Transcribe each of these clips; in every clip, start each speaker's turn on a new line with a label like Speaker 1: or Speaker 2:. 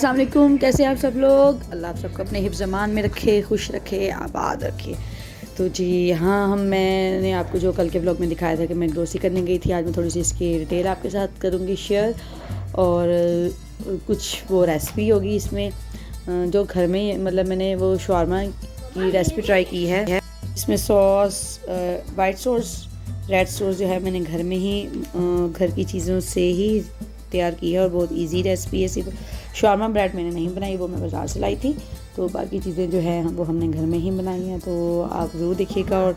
Speaker 1: अस्सलाम वालेकुम, कैसे हैं आप सब लोग। अल्लाह आप सबको अपने हिफ्ज़ ज़मान में रखे, खुश रखे, आबाद रखे। तो जी हाँ, मैंने आपको जो कल के व्लॉग में दिखाया था कि मैं ग्रोसरी करने गई थी, आज मैं थोड़ी सी इसकी डिटेल आपके साथ करूँगी शेयर। और कुछ वो रेसिपी होगी इसमें जो घर में मतलब मैंने वो शवारमा की रेसिपी ट्राई की है। इसमें sauce, white sauce, red sauce जो है मैंने घर में ही घर की चीज़ों से ही तैयार की है और बहुत इजी रेसिपी है। सिर्फ शवारमा ब्रेड मैंने नहीं बनाई, वो मैं बाज़ार से लाई थी। तो बाकी चीज़ें जो है वो हमने घर में ही बनाई हैं। तो आप ज़रूर देखिएगा और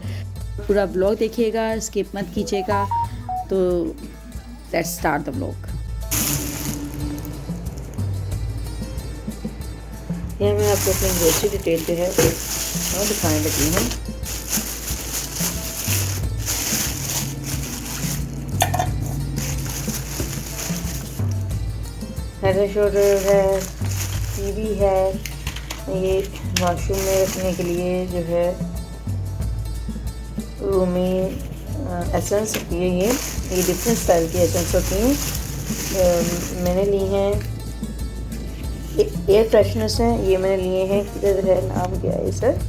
Speaker 1: पूरा व्लॉग देखिएगा, स्किप मत कीजिएगा। तो लेट्स स्टार्ट द व्लॉग।
Speaker 2: यहाँ मैं आपको अपनी ग्रोसरी डिटेल जो है वो दिखाने लगी हूँ। हेड एंड शोल्डर है, टीवी है, ये वॉशरूम में रखने के लिए जो है रूमी एसेंस होती है। ये डिफरेंट स्टाइल की एसेंस होती हैं। मैंने ली हैं एयर फ्रेशनर्स हैं, ये मैंने लिए हैं। किधर है, नाम क्या है सर,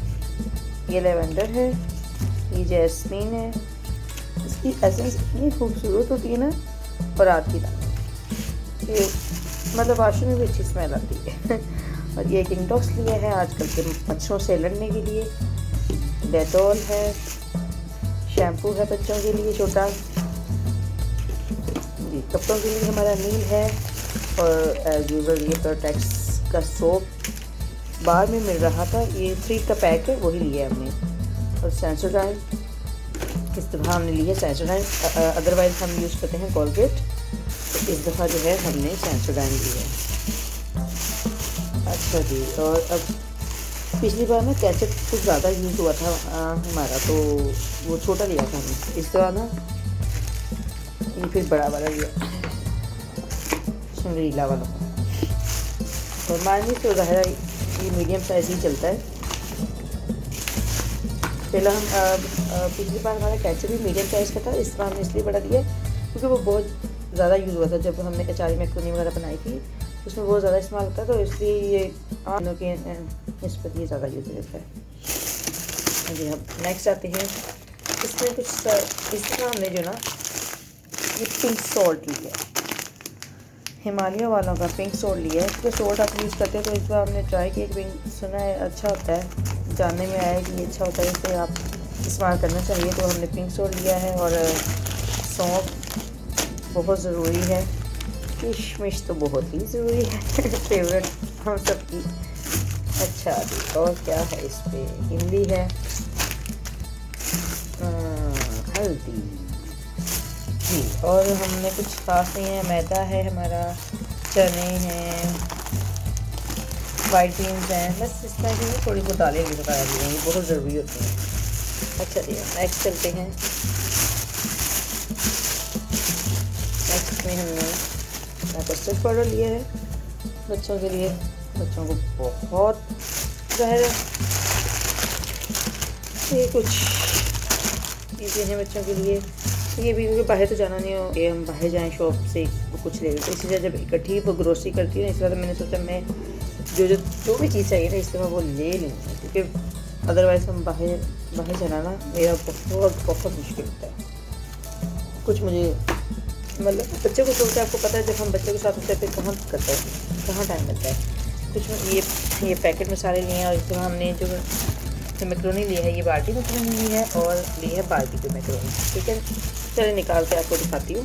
Speaker 2: ये लेवेंडर है, ये जैस्मीन है। इसकी एसेंस इतनी खूबसूरत होती है ना, और रात की ये मतलब वाशरूम में भी अच्छी स्मेल आती है। और ये किंगटॉक्स लिया है आजकल के मच्छरों से लड़ने के लिए। डेटॉल है, शैम्पू है बच्चों के लिए छोटा, जी कपड़ों के लिए हमारा नील है। और एज यूजल ये प्रोटेक्स का सोप बाहर में मिल रहा था, ये 3 का पैक है, वही लिया है हमने। और सेंसोडाइन इस दफ़ा हमने लिया है सेंसोडाइन, अदरवाइज़ हम यूज़ करते हैं कोलगेट। तो इस दफ़ा जो है हमने सेंसोडाइन लिया है। अच्छा जी, और अब पिछली बार ना केचप कुछ ज़्यादा यूज़ हुआ था हमारा, तो वो छोटा लिया था हमने। इस दफ़ा ना ये फिर बड़ा वाला लिया, शंग्रीला वाला। और मायने तो ज़ाहिर ये मीडियम साइज़ ही चलता है। पहला हम पिछली बार हमारा केचप भी मीडियम साइज़ का था, इस बार हमने इसलिए बड़ा लिया क्योंकि वो बहुत ज़्यादा यूज़ हुआ था। जब हमने अचारी मैक्रोनी वगैरह बनाई थी उसमें बहुत ज़्यादा इस्तेमाल होता है, तो इसलिए ये आलू के निस्बत ये ज़्यादा यूज़ होता है। जी हम नेक्स्ट आते हैं। इसमें कुछ इस तरह हमने जो ना ये पिंक सॉल्ट लिया है, हिमालय वालों का पिंक सॉल्ट लिया है। तो सॉल्ट आप यूज़ करते हैं, तो इस बार हमने ट्राई किया, पिंक सुना है अच्छा होता है, जानने में आया कि ये अच्छा होता है, इसलिए आप इस्तेमाल करना चाहिए। तो हमने पिंक सॉल्ट लिया है। और सौंफ बहुत ज़रूरी है, किशमिश तो बहुत ही ज़रूरी है, फेवरेट हम सबकी। अच्छा जी, और क्या है इस पर, इमली है, हल्दी जी। और हमने कुछ खास नहीं है, मैदा है हमारा, चने हैं, वाइट बीन्स हैं, बस इस तरह की थोड़ी बहुत दालें भी बता दी हैं, ये बहुत ज़रूरी होती हैं। अच्छा जी, नेक्स्ट चलते हैं। नेक्स्ट में हमने कस्टर्ड पाउडर लिया है बच्चों के लिए। बच्चों को बहुत ज़ाहिर ये कुछ चीज़ें हैं बच्चों के लिए। ये भी क्योंकि बाहर तो जाना नहीं हो, ये हम बाहर जाएं शॉप से वो कुछ ले लेते, इसलिए जब इकट्ठी वो ग्रोसरी करती है ना, इस बार मैंने सोचा मैं जो भी चीज़ चाहिए ना इस तरह वो ले लूँ, क्योंकि अदरवाइज़ हम बाहर जाना ना मेरा बहुत मुश्किल होता है। कुछ मुझे मतलब बच्चे को सोचते हैं, आपको पता है जब हम बच्चे के साथ होते हैं फिर कहाँ करते हैं, कहाँ टाइम लगता है। कुछ ये पैकेट मसाले लिए हैं। और इस तरह हमने जो मैक्रोनी लिया है, ये बाल्टी मैक्रोनी ली है और ली है बार्बेक्यू मैक्रोनी। ठीक है, चलिए निकाल के आपको दिखाती हूँ।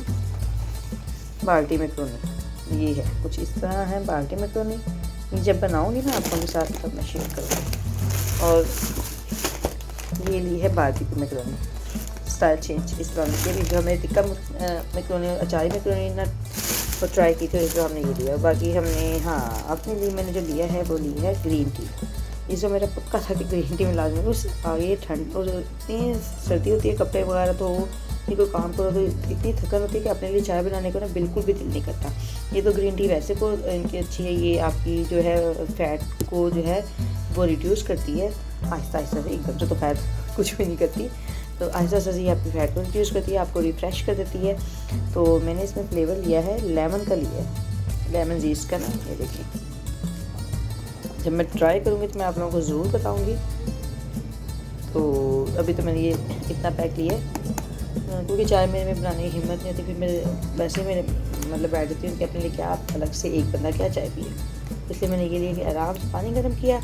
Speaker 2: बाल्टी मैक्रोनी ये है, कुछ इस तरह है बाल्टी मैक्रोनी। ये जब बनाऊँगी ना आपको के साथ तब मैं शेयर करूँगी। और ये ली है बार्बेक्यू मैक्रोनी, स्टाइल चेंज इस बार में। जो हमें टिक्का मैक्रोनी अचारी मैक्रोनी ना वो ट्राई की थी, इस बार हमने ये लिया। बाकी हमने हाँ अपने लिए मैंने जो लिया है वो ली है ग्रीन टी। ये जो मेरा पक्का था कि ग्रीन टी में लाजमी, उस आगे ठंड और इतनी सर्दी होती है, कपड़े वगैरह तो ये कोई काम करो तो इतनी थकन होती है कि अपने लिए चाय बनाने को ना बिल्कुल भी दिल नहीं करता। ये तो ग्रीन टी वैसे को इनकी अच्छी है, ये आपकी जो है फ़ैट को जो है वो रिड्यूस करती है आहिस्ता आहिस्ता से, एकदम से तो खैर कुछ भी नहीं करती। तो आहिस्ता आहिस्ता ये आपकी फैट को रिड्यूस करती है, आपको रिफ़्रेश कर देती है। तो मैंने इसमें फ्लेवर लिया है लेमन का, लिया है लेमन जीस का ना, ये देखिए जब मैं ट्राई करूँगी तो मैं आप लोगों को ज़रूर बताऊँगी। तो अभी तो मैंने ये इतना पैक लिया है, क्योंकि चाय मेरे में बनाने की हिम्मत नहीं होती। फिर मेरे वैसे मेरे मतलब बैठ जाती हूँ कि अपने लिए क्या आप अलग से एक बंदा क्या चाय पिए, इसलिए मैंने ये लिया कि आराम से पानी गर्म किया,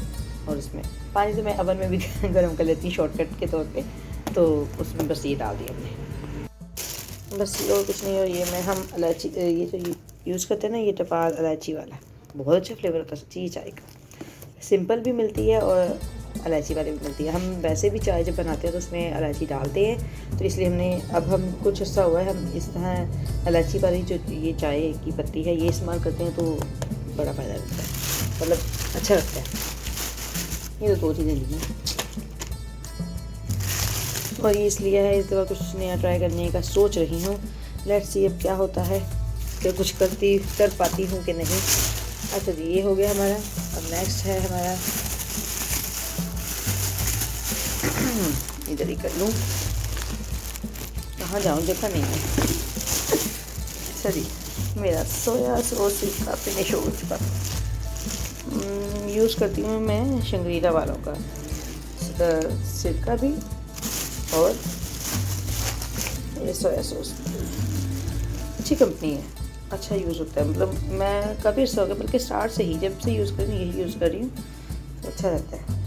Speaker 2: और उसमें पानी तो मैं ओवन में भी गर्म कर लेती हूँ शॉर्टकट के तौर पे, तो उसमें बस ये डाल दिया हमने, बस और कुछ नहीं। और ये मैं हम इलायची ये जो यूज़ करते हैं ना, ये टपाल इलायची वाला, बहुत अच्छा फ्लेवर होता है सच्ची चाय का। सिंपल भी मिलती है और इलायची वाली भी मिलती है। हम वैसे भी चाय जब बनाते हैं तो उसमें इलायची डालते हैं, तो इसलिए हमने अब हम कुछ ऐसा हुआ है हम इस तरह इलायची वाली जो ये चाय की पत्ती है ये इस्तेमाल करते हैं, तो बड़ा फ़ायदा मिलता है, मतलब अच्छा लगता है। ये तो 2 चीज़ें ली हैं, और ये इसलिए है इस दफ़ा कुछ नया ट्राई करने का सोच रही हूँ। लेट्स सी अब क्या होता है, कि कुछ कर पाती हूँ कि नहीं। अच्छा जी, ये हो गया हमारा। अब नेक्स्ट है हमारा, इधर ही कर लूँ, कहाँ जाऊँ देखा नहीं है। अच्छा जी, मेरा सोया सॉस का फिनिश हो चुका। यूज़ करती हूँ मैं शंग्रीला वालों का सिरका भी, और ये सोया सॉस अच्छी कंपनी है, अच्छा यूज़ होता है। मतलब मैं काफ़ी अर्सा हो गया, बल्कि स्टार्ट से ही जब से यूज़ कर रही हूँ यही यूज़ कर रही हूँ, तो अच्छा रहता है।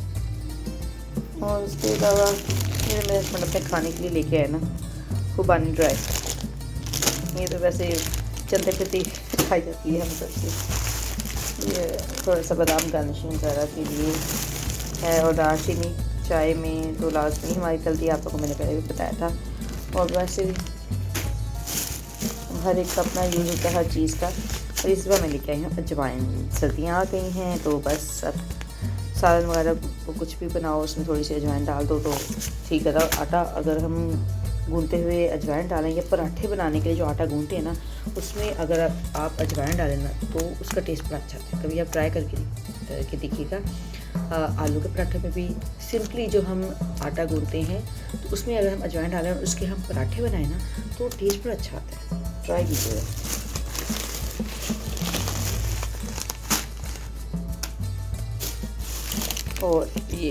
Speaker 2: और उसके अलावा मेरे हस्बैंड अपने खाने के लिए लेके आए ना खुबानी ड्राई, ये तो वैसे चलते फिरते खाई जाती है हम सबसे। ये थोड़ा सा बादाम गार्निशिंग वगैरह के लिए है, और दालचीनी चाय में तो लाजमी हमारी चलती है, आप लोगों को मैंने पहले भी बताया था। और वैसे भी हर एक का अपना यूज़ होता है हर चीज़ का। और इस बार मैं लेके आई हूँ अजवाइन, सर्दियाँ आ गई हैं तो बस अब सालन वगैरह को कुछ भी बनाओ उसमें थोड़ी सी अजवाइन डाल दो तो ठीक है। आटा अगर हम गूंथते हुए अजवाइन डालेंगे, पराठे बनाने के लिए जो आटा गूंथते हैं ना उसमें अगर आप अजवाइन डालें ना तो उसका टेस्ट बड़ा अच्छा आता है। कभी आप ट्राई करके देखिएगा। आलू के पराठे में भी सिंपली जो हम आटा गूंथते हैं तो उसमें अगर हम अजवाइन डालें और उसके हम पराठे बनाएं ना तो टेस्ट बड़ा अच्छा आता है, ट्राई कीजिएगा। और ये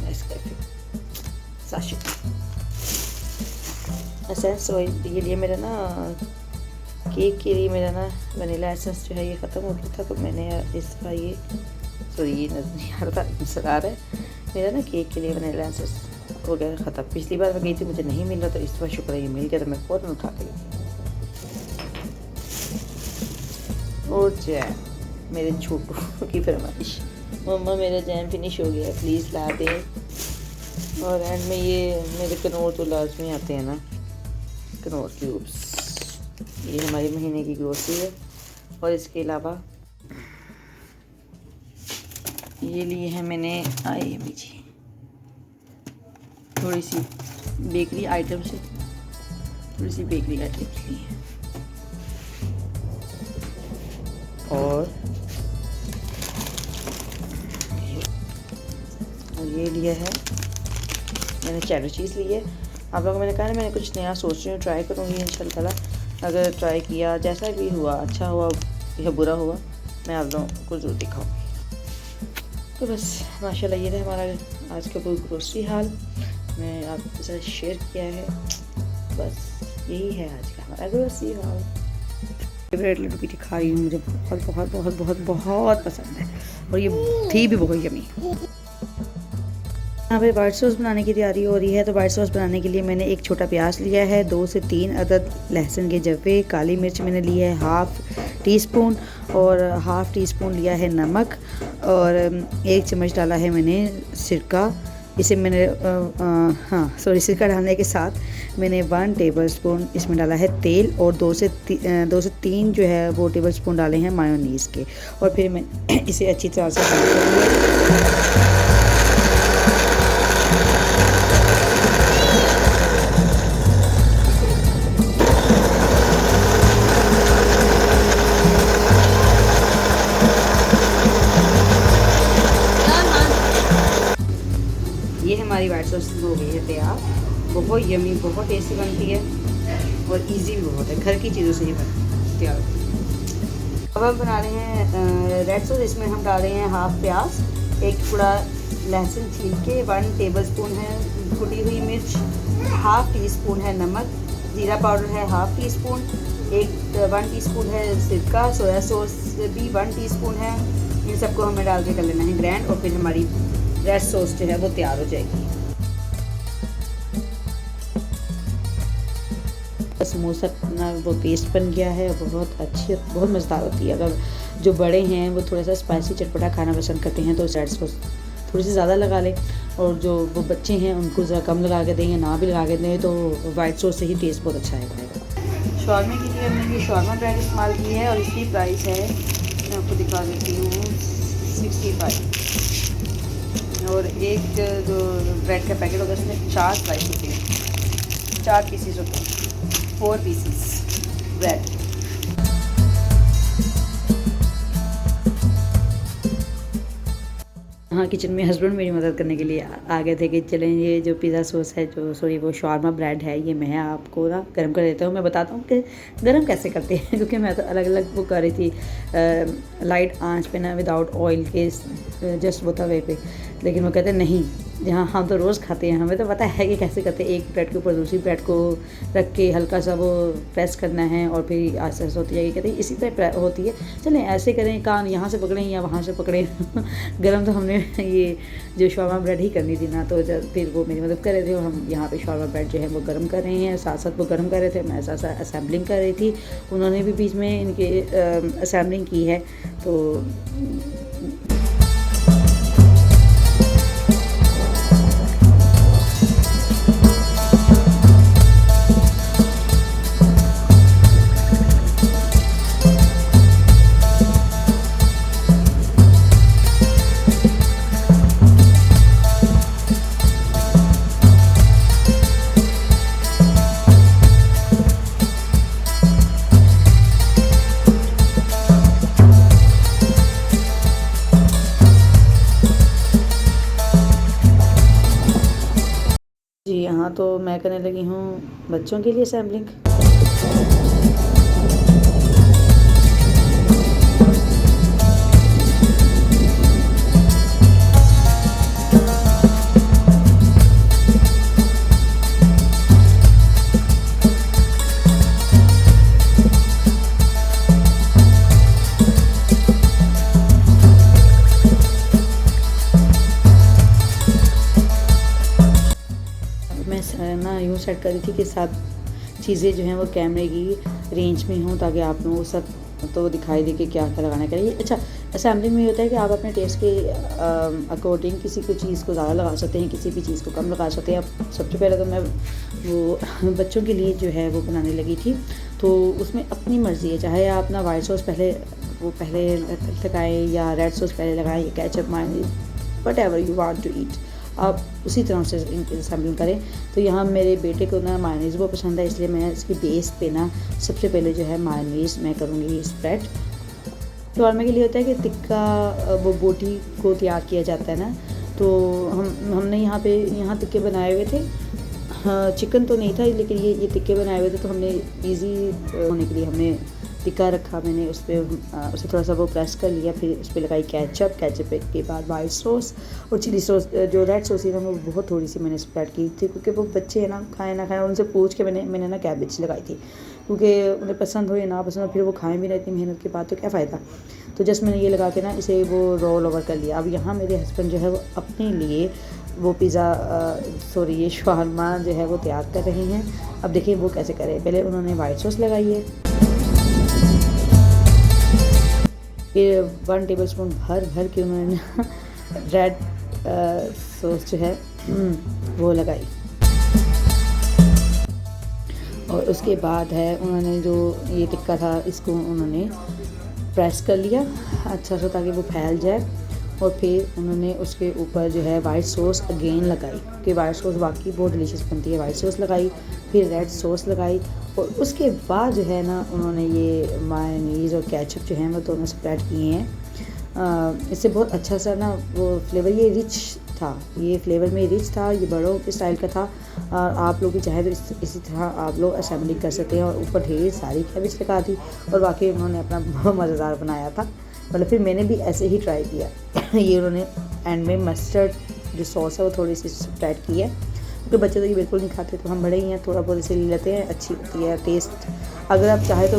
Speaker 2: नेस्कैफे साशे एसेंस ऑयल, ये लिए मेरा ना केक के लिए मेरा ना वनीला एसेंस जो है ये ख़त्म हो गया था, तो मैंने इस दफ़ा ये ये नज़र नहीं आ रहा नज़र आ रहा है मेरा ना केक के लिए वनीला एसेंस हो गया ख़त्म। पिछली बार मैं गई थी मुझे नहीं मिल रहा, तो इस दफ़ा शुक्र है ये मिल गया, तो मैं फ़ौरन उठा के गई। और जैम, मेरे छोटू की फरमाइश, मम्मा मेरा जैम फिनिश हो गया प्लीज़ ला दें। और एंड में ये मेरे कनौर तो लाजमी आते हैं ना, कनौर क्यूब्स, ये हमारी महीने की ग्रोसरी है। और इसके अलावा ये लिए हैं मैंने IMG थोड़ी सी बेकरी आइटम से, थोड़ी सी बेकरी आइटम्स ली हैं। और ये लिया है मैंने चेडर चीज़ ली है। आप लोगों को मैंने कहा ना मैंने कुछ नया सोच रही हूँ, ट्राई करूँगी इंशाल्लाह। अगर ट्राई किया जैसा भी हुआ, अच्छा हुआ या बुरा हुआ, मैं आप लोगों को ज़रूर दिखाऊँगी। तो बस माशाल्लाह ये था हमारा आज का कोई ग्रोसरी हाल मैं आपके साथ शेयर किया है। बस यही है आज का हमारा ग्रोसरी हाल। फेवरेट लड्डू की खा रही हूँ, मुझे बहुत बहुत बहुत बहुत बहुत पसंद है, और ये थी भी बहुत यमी। यहाँ पे वाइट सॉस बनाने की तैयारी हो रही है। तो वाइट सॉस बनाने के लिए मैंने एक छोटा प्याज लिया है, 2 से 3 अदद लहसुन के जवे, काली मिर्च मैंने ली है ½ टीस्पून, और ½ टीस्पून लिया है नमक, और 1 चम्मच डाला है मैंने सिरका। इसे मैंने सिरका डालने के साथ मैंने 1 टेबलस्पून इसमें डाला है तेल, और 2 से 3 जो है वो टेबलस्पून डाले हैं मायोनीज़ के। और फिर मैं इसे अच्छी तरह से फ्राई करूँगी। ये हमारी वाइट सॉस हो गई है तैयार, बहुत यमी, बहुत टेस्टी बनती है और इजी भी बहुत है, घर की चीज़ों से ही तैयार होती है। अब हम बना रहे हैं रेड सॉस। इसमें हम डाल रहे हैं ½ प्याज,
Speaker 1: एक टुकड़ा लहसुन छील के, 1 टेबलस्पून है कुटी हुई मिर्च, हाफ़ टी स्पून है नमक, ज़ीरा पाउडर है हाफ़ टी स्पून, 1 टीस्पून है सिरका, सोया सॉस भी 1 टीस्पून है। इन सबको हमें डाल के कर लेना है ग्राइंड, और फिर हमारी रेड सॉस जो है वो तैयार हो जाएगी। स्मूथ सा अपना वो पेस्ट बन गया है, बहुत अच्छी बहुत मज़ेदार होती है। अगर जो बड़े हैं वो थोड़ा सा स्पाइसी चटपटा खाना पसंद करते हैं तो रेड सॉस थोड़ी सी ज़्यादा लगा लें, और जो वो बच्चे हैं उनको ज़रा कम लगा के दें या ना भी लगा के दें तो वाइट सॉस से ही टेस्ट बहुत अच्छा आएगा। शॉर्मे के लिए हमने ये शॉर्मा ब्रेड इस्तेमाल की है और इसकी प्राइस है, मैं आपको दिखा देती हूँ, 65। और एक जो ब्रेड का पैकेट होगा उसमें 4 स्लाइस होते हैं, 4 पीसीस होते हैं, 4 पीसीस ब्रेड। हाँ, किचन में हस्बैंड मेरी मदद करने के लिए आ गए थे कि चलें ये जो पिज़्ज़ा सॉस है, जो सॉरी वो शावरमा ब्रेड है, ये मैं आपको ना गर्म कर देता हूँ। मैं बताता हूँ कि गर्म कैसे करते हैं, क्योंकि मैं तो अलग अलग वो कर रही थी लाइट आंच पे ना, विदाउट ऑयल के, जस्ट वो तवे पे। लेकिन वो कहते नहीं, जहाँ हम तो रोज़ खाते हैं, हमें तो पता है कि कैसे करते हैं। एक ब्रेड के ऊपर दूसरी ब्रेड को रख के हल्का सा वो प्रेस करना है और फिर आस्ते आस्ते होती जाएगी। कहते हैं इसी तरह होती है, चलें ऐसे करें, कान यहाँ से पकड़ें या वहाँ से पकड़ें। गरम तो हमने ये जो शावरमा ब्रेड ही करनी थी ना, तो जब फिर वो मेरी मदद कर रहे थे और हम यहाँ पे शावरमा ब्रेड जो है वो गर्म कर रहे हैं, साथ साथ वो गर्म कर रहे थे, मैं साथ साथ असेंबलिंग कर रही थी। उन्होंने भी बीच में इनके असेंबलिंग की है। तो जी यहाँ तो मैं करने लगी हूँ बच्चों के लिए असेंबलिंग। मैं ना यूँ सेट कर रही थी कि सब चीज़ें जो हैं वो कैमरे की रेंज में हों, ताकि आप लोगों को सब तो दिखाई दे कि क्या क्या लगाना चाहिए। अच्छा, असेंबलिंग में होता है कि आप अपने टेस्ट के अकॉर्डिंग किसी को चीज़ को ज़्यादा लगा सकते हैं, किसी भी चीज़ को कम लगा सकते हैं। अब सबसे पहले तो मैं वो बच्चों के लिए जो है वो बनाने लगी थी, तो उसमें अपनी मर्ज़ी है, चाहे आप ना वाइट सॉस पहले लगाएँ या रेड सॉस पहले लगाएँ या ketchup mayonnaise, whatever you want to eat, आप उसी तरह से असेंबलिंग करें। तो यहाँ मेरे बेटे को ना मायोनीज़ बहुत पसंद है, इसलिए मैं इसकी बेस पे ना सबसे पहले जो है मायोनीज़ मैं करूँगी स्प्रेड। शॉर्मा के लिए होता है कि टिक्का वो बोटी को तैयार किया जाता है ना, तो हमने यहाँ टिक्के बनाए हुए थे। हाँ, चिकन तो नहीं था, लेकिन ये टिक्के बनाए हुए थे, तो हमने ईजी होने के लिए हमने टिक्का रखा, मैंने उस पर उसे थोड़ा सा वो प्रेस कर लिया, फिर उस पर लगाई केचप के बाद वाइट सॉस और चिली सॉस। जो रेड सॉस थी ना वो बहुत थोड़ी सी मैंने स्प्रेड की थी, क्योंकि वो बच्चे हैं ना खाएं ना खाएं, उनसे पूछ के मैंने ना कैबेज लगाई थी, क्योंकि उन्हें पसंद हो या ना पसंद हो, फिर वो खाएं भी ना इतनी मेहनत के बाद, तो क्या फ़ायदा। तो जस्ट मैंने ये लगा के ना इसे वो रोल ओवर कर लिया। अब यहाँ मेरे हस्बैंड जो है वो अपने लिए वो ये शॉर्मा जो है वो तैयार कर रहे हैं। अब देखिए वो कैसे करें। पहले उन्होंने वाइट सॉस लगाई है, फिर 1 टेबलस्पून भर के उन्होंने रेड सॉस जो है वो लगाई, और उसके बाद है उन्होंने जो ये टिक्का था इसको उन्होंने प्रेस कर लिया अच्छा सा ताकि वो फैल जाए, और फिर उन्होंने उसके ऊपर जो है वाइट सॉस अगेन लगाई, कि वाइट सॉस वाकई बहुत डिलीशियस बनती है। वाइट सॉस लगाई, फिर रेड सॉस लगाई, और उसके बाद जो है ना उन्होंने ये मायोनीज़ और केचप जो है वो दोनों स्प्रेड किए हैं। इससे बहुत अच्छा सा ना वो फ्लेवर, ये रिच था, ये फ्लेवर में रिच था, ये बड़ों के स्टाइल का था। और आप लोग भी चाहे तो इसी तरह आप लोग असेंबलिंग कर सकते हैं। और ऊपर ढेर सारी कैबेज लगा दी, और वाकई उन्होंने अपना बहुत मज़ेदार बनाया था। मतलब फिर मैंने भी ऐसे ही ट्राई किया।
Speaker 2: ये उन्होंने एंड में मस्टर्ड जो सॉस है वो थोड़ी सी ऐड की है, क्योंकि बच्चे तो ये बिल्कुल नहीं खाते, तो हम बड़े ही हैं, थोड़ा बहुत इसे ले लेते हैं, अच्छी होती है टेस्ट। अगर आप चाहें तो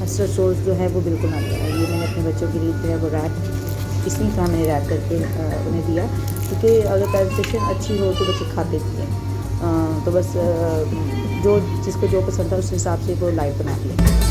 Speaker 2: मस्टर्ड सॉस जो है वो बिल्कुल ना दिया। ये मैंने अपने बच्चों के लिए जो है वो रैप इसी तरह मैंने रैप करके उन्हें दिया, क्योंकि अगर प्रेजेंटेशन अच्छी हो तो बच्चे खाते भी हैं। तो बस जो जिसको जो पसंद था उस हिसाब से वो लाइव बना दिया।